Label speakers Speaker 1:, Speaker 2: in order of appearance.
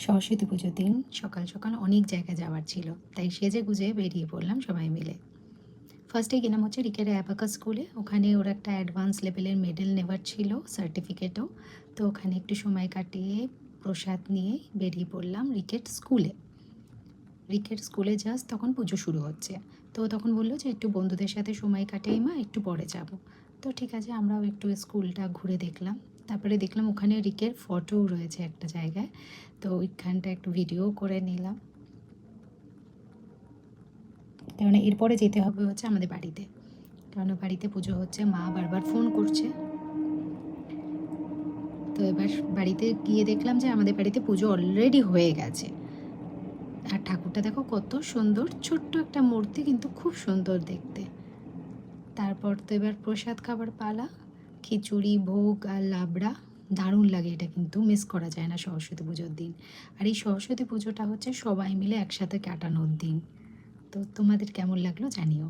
Speaker 1: সরস্বতী পুজোর দিন সকাল সকাল অনেক জায়গায় যাওয়ার ছিল, তাই সেজে গুজে বেরিয়ে পড়লাম সবাই মিলে। ফার্স্টে গেলাম হচ্ছে রিকের অ্যাবাকাস স্কুলে। ওখানে ওর একটা অ্যাডভান্স লেভেলের মেডেল নেওয়ার ছিল, সার্টিফিকেটও। তো ওখানে একটু সময় কাটিয়ে প্রসাদ নিয়ে বেরিয়ে পড়লাম রিকেট স্কুলে। রিকেট স্কুলে জাস্ট তখন পুজো শুরু হচ্ছে। তো ও তখন বললো যে একটু বন্ধুদের সাথে সময় কাটিয়ে মা, একটু পরে যাব। তো ঠিক আছে, আমরাও একটু স্কুলটা ঘুরে দেখলাম। তারপরে দেখলাম ওখানে রিকের ফটোও রয়েছে একটা জায়গায়। তো ওইখানটা একটু ভিডিও করে নিলাম, কারণ এরপরে যেতে হবে হচ্ছে আমাদের বাড়িতে, কারণ বাড়িতে পুজো হচ্ছে। মা বারবার ফোন করছে। তো এবার বাড়িতে গিয়ে দেখলাম যে আমাদের বাড়িতে পুজো অলরেডি হয়ে গেছে। আর ঠাকুরটা দেখো কত সুন্দর, ছোট্ট একটা মূর্তি, কিন্তু খুব সুন্দর দেখতে। তারপর তো এবার প্রসাদ খাবার পালা। খিচুড়ি, ভোগ আর লাবড়া। দারুণ লাগে এটা, কিন্তু মিস করা যায় না সরস্বতী পুজোর দিন। আর এই সরস্বতী পুজোটা হচ্ছে সবাই মিলে একসাথে কাটানোর দিন। তো তোমাদের কেমন লাগলো জানিও।